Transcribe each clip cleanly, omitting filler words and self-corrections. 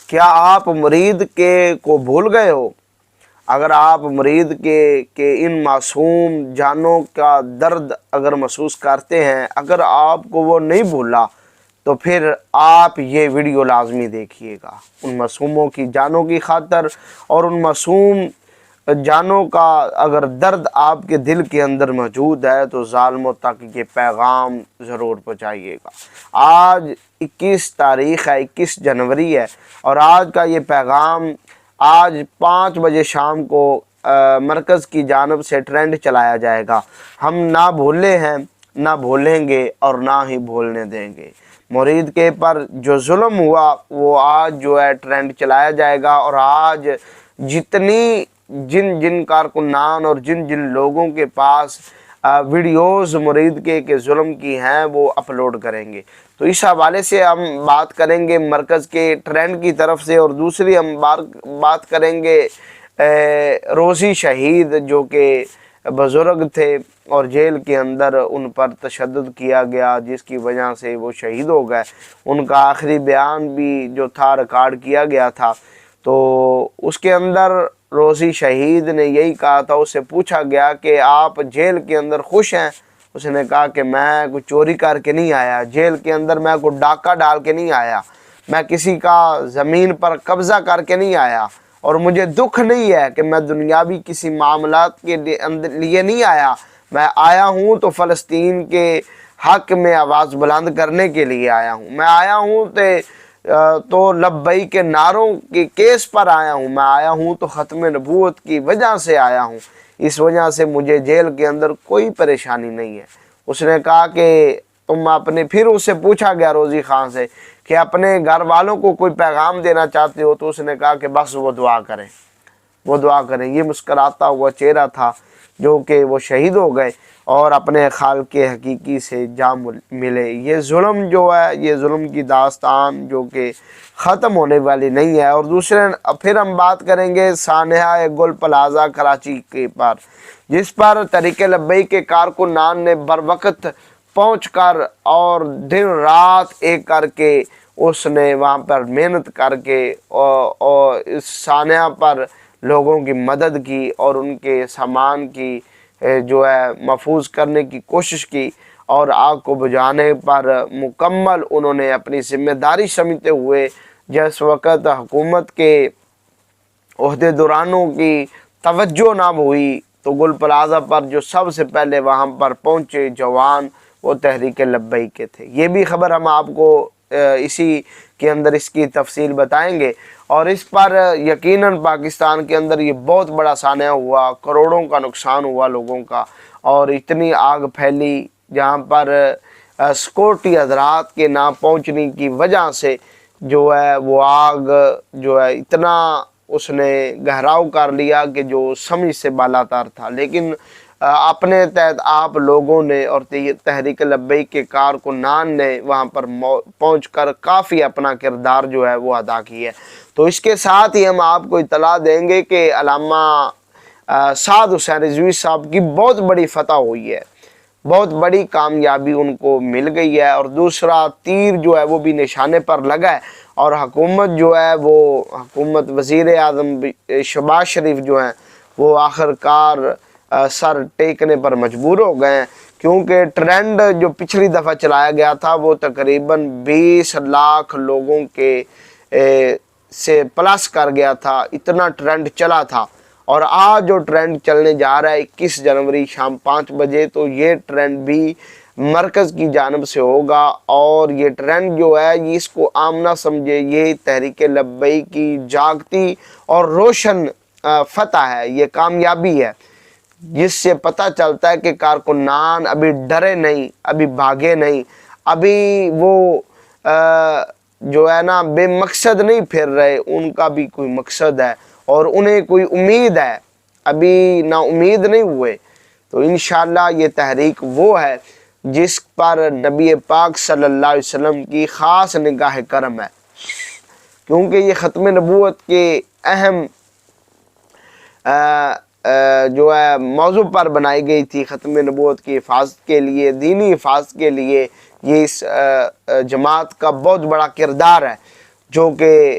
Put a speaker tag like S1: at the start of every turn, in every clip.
S1: کیا آپ مرید کو بھول گئے ہو؟ اگر آپ مرید کے ان معصوم جانوں کا درد اگر محسوس کرتے ہیں، اگر آپ کو وہ نہیں بھولا، تو پھر آپ یہ ویڈیو لازمی دیکھیے گا۔ ان معصوموں کی جانوں کی خاطر اور ان معصوم جانوں کا اگر درد آپ کے دل کے اندر موجود ہے تو ظالموں تک یہ پیغام ضرور پہنچائیے گا۔ آج 21 تاریخ ہے، 21 جنوری ہے، اور آج کا یہ پیغام آج 5 بجے شام کو مرکز کی جانب سے ٹرینڈ چلایا جائے گا۔ ہم نہ بھولے ہیں، نہ بھولیں گے اور نہ ہی بھولنے دیں گے۔ مرید کے پر جو ظلم ہوا وہ آج جو ہے ٹرینڈ چلایا جائے گا، اور آج جتنی جن کارکنان اور جن لوگوں کے پاس ویڈیوز مرید کے ظلم کی ہیں وہ اپلوڈ کریں گے۔ تو اس حوالے سے ہم بات کریں گے مرکز کے ٹرینڈ کی طرف سے، اور دوسری ہم بات کریں گے روزی شہید جو کہ بزرگ تھے اور جیل کے اندر ان پر تشدد کیا گیا، جس کی وجہ سے وہ شہید ہو گئے۔ ان کا آخری بیان بھی جو تھا ریکارڈ کیا گیا تھا، تو اس کے اندر روزی شہید نے یہی کہا تھا۔ اس سے پوچھا گیا کہ آپ جیل کے اندر خوش ہیں؟ اس نے کہا کہ میں کوئی چوری کر کے نہیں آیا، جیل کے اندر میں کوئی ڈاکہ ڈال کے نہیں آیا، میں کسی کا زمین پر قبضہ کر کے نہیں آیا، اور مجھے دکھ نہیں ہے کہ میں دنیاوی کسی معاملات کے لیے نہیں آیا۔ میں آیا ہوں تو فلسطین کے حق میں آواز بلند کرنے کے لیے آیا ہوں۔ میں آیا ہوں تو لبیک کے نعروں کے کیس پر آیا ہوں۔ میں آیا ہوں تو ختم نبوت کی وجہ سے آیا ہوں۔ اس وجہ سے مجھے جیل کے اندر کوئی پریشانی نہیں ہے۔ اس نے کہا کہ تم اپنے، پھر اس سے پوچھا گیا روزی خان سے کہ اپنے گھر والوں کو کوئی پیغام دینا چاہتے ہو؟ تو اس نے کہا کہ بس وہ دعا کریں، وہ دعا کریں۔ یہ مسکراتا ہوا چہرہ تھا جو کہ وہ شہید ہو گئے اور اپنے خالق حقیقی سے جا ملے۔ یہ ظلم جو ہے، یہ ظلم کی داستان جو کہ ختم ہونے والی نہیں ہے۔ اور دوسرے پھر ہم بات کریں گے سانحہ گل پلازہ کراچی کے پر، جس پر تحریک لبیک کے کارکنان نے بر وقت پہنچ کر اور دن رات ایک کر کے اس نے وہاں پر محنت کر کے اور اس سانحہ پر لوگوں کی مدد کی اور ان کے سامان کی جو ہے محفوظ کرنے کی کوشش کی، اور آگ کو بجھانے پر مکمل انہوں نے اپنی ذمہ داری سمجھتے ہوئے جس وقت حکومت کے عہدیداروں کی توجہ نہ ہوئی تو گل پلازہ پر جو سب سے پہلے وہاں پر پہنچے جوان وہ تحریک لبیک کے تھے۔ یہ بھی خبر ہم آپ کو اسی کے اندر اس کی تفصیل بتائیں گے، اور اس پر یقیناً پاکستان کے اندر یہ بہت بڑا سانحہ ہوا، کروڑوں کا نقصان ہوا لوگوں کا، اور اتنی آگ پھیلی جہاں پر سیکورٹی حضرات کے نہ پہنچنے کی وجہ سے جو ہے وہ آگ جو ہے اتنا اس نے گہراؤ کر لیا کہ جو سمجھ سے بالاتر تھا۔ لیکن اپنے تحت آپ لوگوں نے اور تحریک لبیک کے کارکنان نے وہاں پر پہنچ کر کافی اپنا کردار جو ہے وہ ادا کی ہے۔ تو اس کے ساتھ ہی ہم آپ کو اطلاع دیں گے کہ علامہ سعد حسین رضوی صاحب کی بہت بڑی فتح ہوئی ہے، بہت بڑی کامیابی ان کو مل گئی ہے، اور دوسرا تیر جو ہے وہ بھی نشانے پر لگا ہے، اور حکومت جو ہے وہ حکومت وزیر اعظم شہباز شریف جو ہیں وہ آخرکار سر ٹیکنے پر مجبور ہو گئے ہیں، کیونکہ ٹرینڈ جو پچھلی دفعہ چلایا گیا تھا وہ تقریباً 20 لاکھ لوگوں کے سے پلس کر گیا تھا، اتنا ٹرینڈ چلا تھا۔ اور آج جو ٹرینڈ چلنے جا رہا ہے 21 جنوری شام 5 بجے، تو یہ ٹرینڈ بھی مرکز کی جانب سے ہوگا، اور یہ ٹرینڈ جو ہے یہ اس کو عام نہ سمجھے، یہ تحریک لبیک کی جاگتی اور روشن فتح ہے، یہ کامیابی ہے، جس سے پتہ چلتا ہے کہ کارکنان ابھی ڈرے نہیں، ابھی بھاگے نہیں، ابھی وہ جو ہے نا بے مقصد نہیں پھر رہے، ان کا بھی کوئی مقصد ہے اور انہیں کوئی امید ہے، ابھی نا امید نہیں ہوئے۔ تو انشاءاللہ یہ تحریک وہ ہے جس پر نبی پاک صلی اللہ علیہ وسلم کی خاص نگاہ کرم ہے، کیونکہ یہ ختم نبوت کے اہم جو ہے موضوع پر بنائی گئی تھی۔ ختم نبوت کی حفاظت کے لیے، دینی حفاظت کے لیے یہ اس جماعت کا بہت بڑا کردار ہے، جو کہ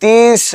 S1: 30